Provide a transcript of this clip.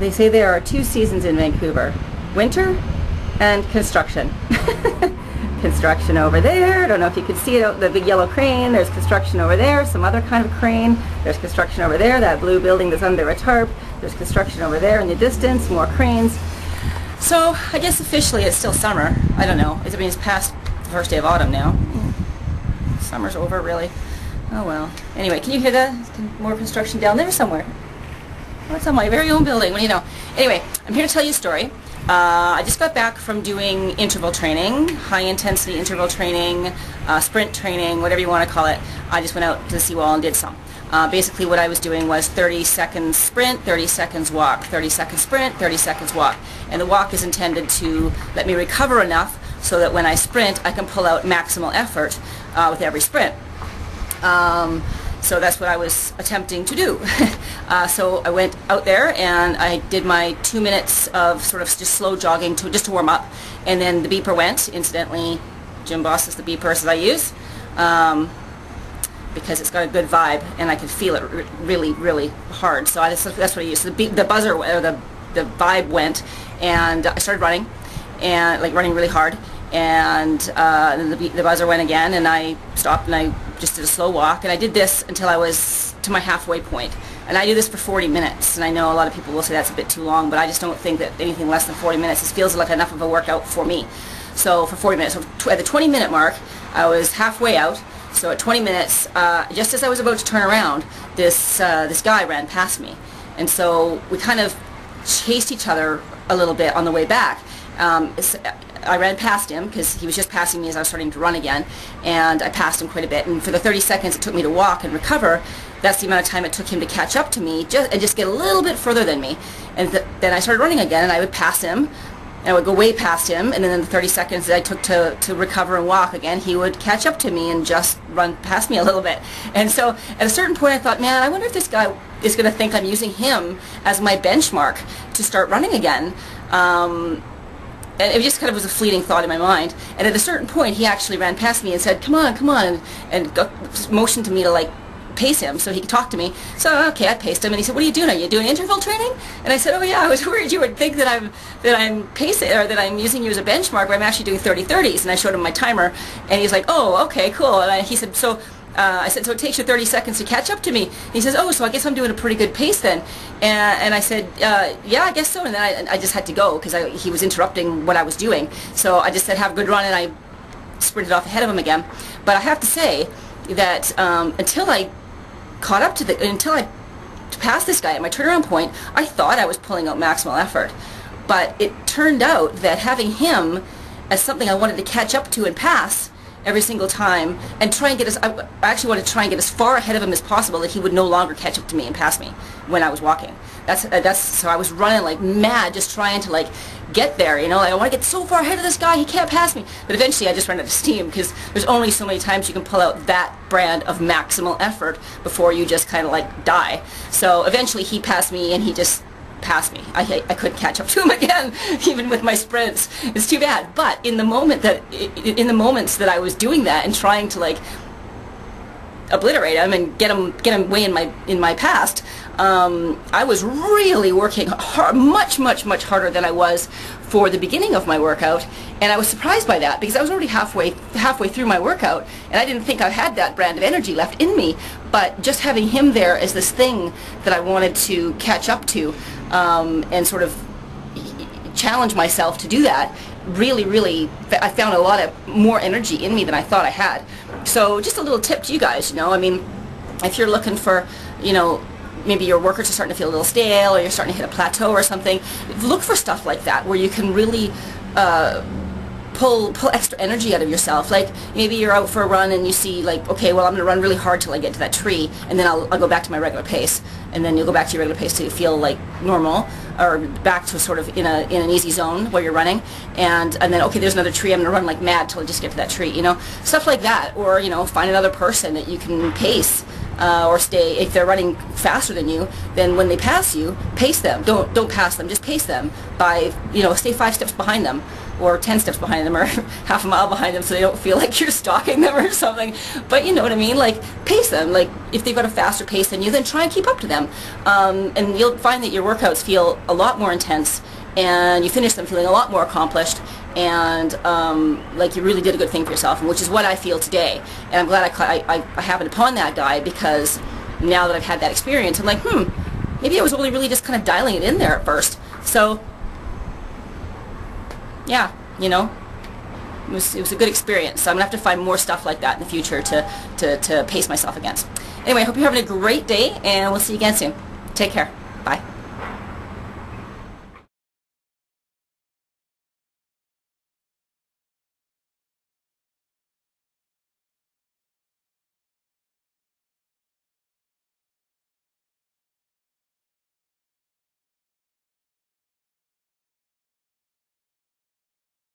They say there are two seasons in Vancouver, winter and construction. Construction over there, I don't know if you can see it, the big yellow crane, there's construction over there, some other kind of crane, there's construction over there, that blue building that's under a tarp, there's construction over there in the distance, more cranes. So I guess officially it's still summer, I don't know, it's past the first day of autumn now. Summer's over really. Oh well. Anyway, can you hear that? More construction down there somewhere. Oh, it's on my very own building, what do you know? Anyway, I'm here to tell you a story. I just got back from doing interval training, high intensity interval training, sprint training, whatever you want to call it. I just went out to the seawall and did some. Basically what I was doing was 30 seconds sprint, 30 seconds walk, 30 seconds sprint, 30 seconds walk. And the walk is intended to let me recover enough so that when I sprint I can pull out maximal effort with every sprint. So that's what I was attempting to do. So I went out there and I did my 2 minutes of sort of just slow jogging just to warm up, and then the beeper went. Incidentally, Jim Boss is the beeper that I use because it's got a good vibe and I can feel it really, really hard. So that's what I used. So the buzzer or the vibe went, and I started running, and like running really hard. And then the buzzer went again, and I stopped and I just did a slow walk, and I did this until I was to my halfway point. And I do this for 40 minutes, and I know a lot of people will say that's a bit too long, but I just don't think that anything less than 40 minutes feels like enough of a workout for me. So for 40 minutes, so at the 20-minute mark, I was halfway out. So at 20 minutes, just as I was about to turn around, this guy ran past me, and so we kind of chased each other a little bit on the way back. I ran past him because he was just passing me as I was starting to run again, and I passed him quite a bit. And for the 30 seconds it took me to walk and recover, that's the amount of time it took him to catch up to me and just get a little bit further than me. And then I started running again, and I would pass him, and I would go way past him, and then in the 30 seconds that I took to recover and walk again, he would catch up to me and just run past me a little bit. And so at a certain point I thought, man, I wonder if this guy is going to think I'm using him as my benchmark to start running again. And it just kind of was a fleeting thought in my mind. And at a certain point, he actually ran past me and said, come on, and motioned to me to, like, pace him so he could talk to me. So, okay, I paced him, and he said, what are you doing? Are you doing interval training? And I said, oh, yeah, I was worried you would think that I'm pacing, or that I'm using you as a benchmark, but I'm actually doing 30-30s. And I showed him my timer, and he's like, oh, okay, cool. And he said, so... I said, so it takes you 30 seconds to catch up to me. And he says, oh, so I guess I'm doing a pretty good pace then. And I said, yeah, I guess so. And then I just had to go because he was interrupting what I was doing. So I just said, have a good run, and I sprinted off ahead of him again. But I have to say that until I caught up to until I passed this guy at my turnaround point, I thought I was pulling out maximal effort. But it turned out that having him as something I wanted to catch up to and pass every single time, and try and get I actually wanted to try and get as far ahead of him as possible that he would no longer catch up to me and pass me when I was walking. So I was running like mad, just trying to like get there, you know, like I want to get so far ahead of this guy, he can't pass me. But eventually I just ran out of steam because there's only so many times you can pull out that brand of maximal effort before you just kind of like die. So eventually he passed me, and he just passed me. I couldn't catch up to him again, even with my sprints. It's too bad. But in the moments that I was doing that and trying to like obliterate him and get him way in my past, I was really working hard, much harder than I was for the beginning of my workout, and I was surprised by that because I was already halfway through my workout, and I didn't think I had that brand of energy left in me. But just having him there as this thing that I wanted to catch up to, and sort of challenge myself to do that, really, I found a lot of more energy in me than I thought I had. So just a little tip to you guys, you know, I mean, if you're looking for, you know, maybe your workouts are starting to feel a little stale, or you're starting to hit a plateau or something, look for stuff like that where you can really pull extra energy out of yourself. Like maybe you're out for a run and you see like, okay, well I'm going to run really hard till I get to that tree, and then I'll go back to my regular pace, and then you'll go back to your regular pace till you feel like normal, or back to sort of in an easy zone where you're running, and then okay, there's another tree, I'm going to run like mad till I just get to that tree, you know, stuff like that. Or you know, find another person that you can pace, or stay, if they're running faster than you, then when they pass you, pace them. Don't pass them, just pace them by, you know, stay 5 steps behind them, or 10 steps behind them or half a mile behind them so they don't feel like you're stalking them or something. But you know what I mean? Like, pace them. Like, if they've got a faster pace than you, then try and keep up to them. And you'll find that your workouts feel a lot more intense, and you finish them feeling a lot more accomplished, and like you really did a good thing for yourself, which is what I feel today. And I'm glad I happened upon that guide, because now that I've had that experience, I'm like, maybe I was only really just kind of dialing it in there at first. So, yeah, you know, it was a good experience. So I'm going to have to find more stuff like that in the future to pace myself against. Anyway, I hope you're having a great day, and we'll see you again soon. Take care. Bye.